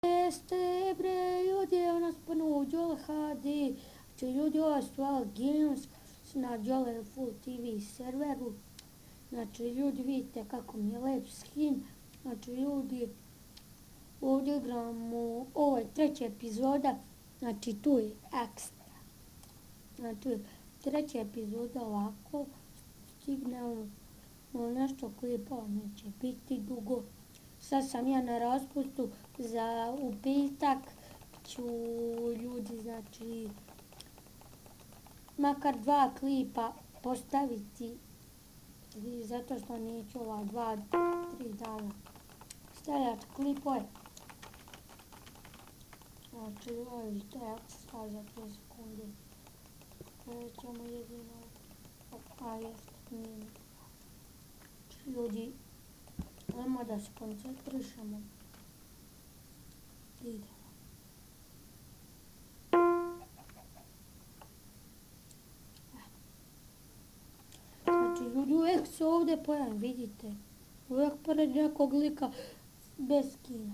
Jeste bre, ljudi, evo nas ponovo u Đole HD. Znači, ljudi, ovo je Stvala Games na Đole Full TV serveru. Znači, ljudi, vidite kako mi je lep skin. Znači, ljudi, ovdje igramo, ovo je treća epizoda. Znači, tu je ekstra. Znači, treća epizoda ovako. Stignemo nešto klipa, neće biti dugo. Sad sam ja na raspustu za u petak ću ljudi, znači, makar 2 klipa postaviti zato što neću ova 2-3 dana stavljati klipove. Znači, vidite, ekstra za 3 sekunde. Ćemo jedino, a jest, nije. Ljudi, ajmo da se koncentrišemo. Idemo. Znači, ljudi, uvijek se ovdje pojavim, vidite. Uvijek pored nekog lika bez skina.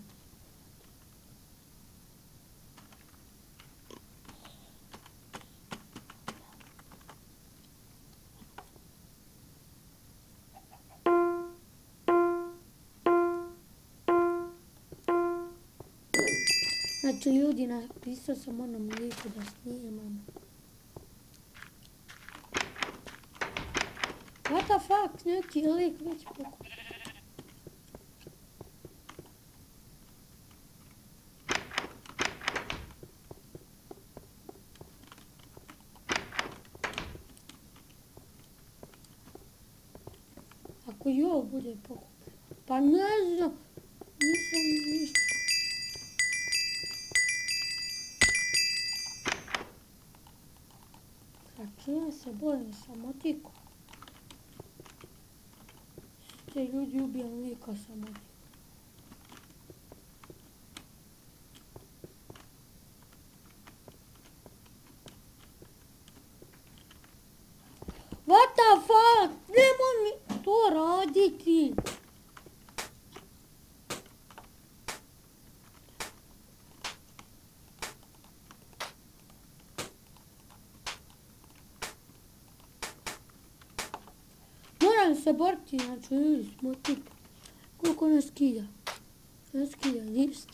Znači, ljudi, napisao sam onom liku da snimam. What the fuck, neki lik već pokušao. Ako i ovo bude pokušao. Pa ne znam, nisam ništa. Znači, ja se bojim sa motikom. Te ljudi, ubijam lika sa motikom. What the fuck? Nemoj mi to raditi. Moram se boriti, znači, ljudi, smo tip. Koliko nas skida? Nas skida, list.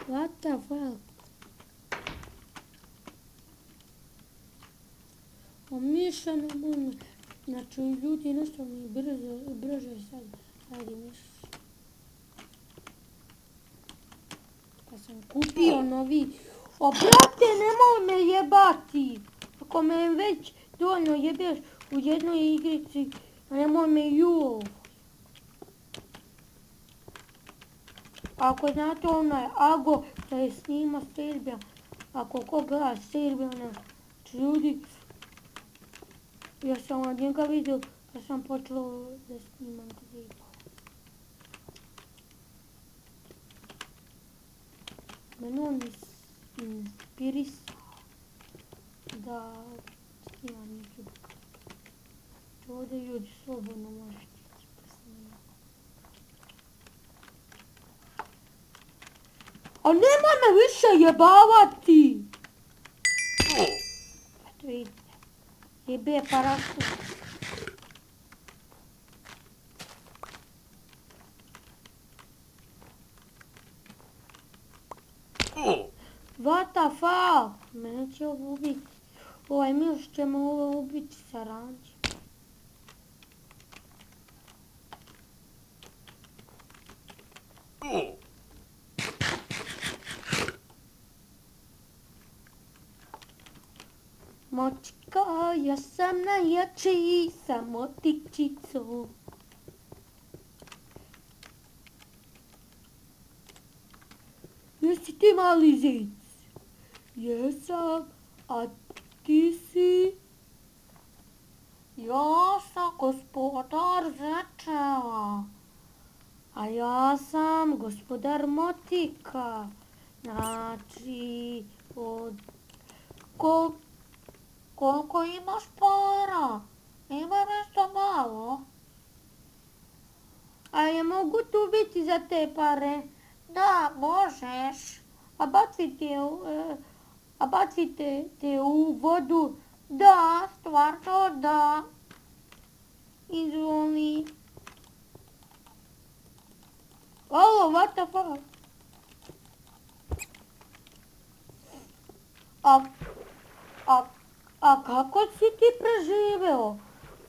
What the fuck? O miša ne mogu. Znači, ljudi, nešto mi brže sad radi miš. Pa sam kupio novi. O, brate, nemoj me jebati. Ako me već dovoljno jebeš u jednoj igrici, nemoj me ju. Ako znate onaj Ago da je snima Serbija, ako ko gleda Serbija, znači, ljudi, ja sam od njega vidio da sam počelo da snimam klipa. Mene on inspirisao da snimam YouTube. Ovdje ljudi slobodno možete snimati. A nemoj me više jebavati! Eto vidite. Jebe parašut. What the fuck? Mene će ovo ubiti. Ovaj miš će me ovo ubiti sa ranđem. Motika, ja sam najjači sa motičicom. Jesi ti mali zic? Jesam, a ti si? Ja sam gospodar zečeva. A ja sam gospodar motika. Znači, od Koliko imaš para? Ima nešto malo. A ja mogu tu biti za te pare? Da, možeš. A bacite te u vodu? Da, stvarno da. Izvoli. Oh, what the fuck? A kako si ti preživeo?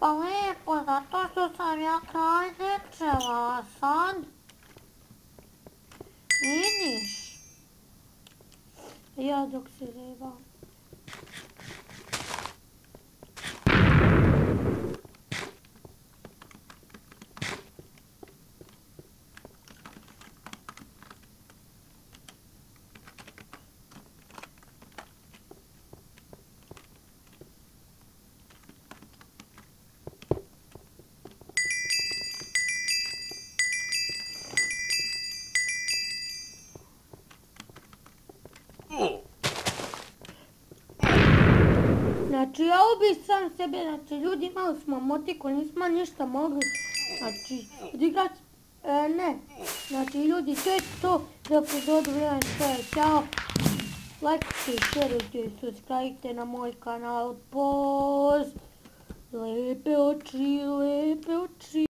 Pa lepo, zato što sam ja kralj nečega, sad. Vidiš? Ja dok se zajebam. Znači, ja ubih sam sebe, znači, ljudi imali smo motiku, nismo ništa mogli, znači, odigrat, ne, znači, ljudi, to je to, za epizodu vrijeme sve, ćao, lajkite, šerujte, subscribe na moj kanal, poz, lepe oči, lepe oči.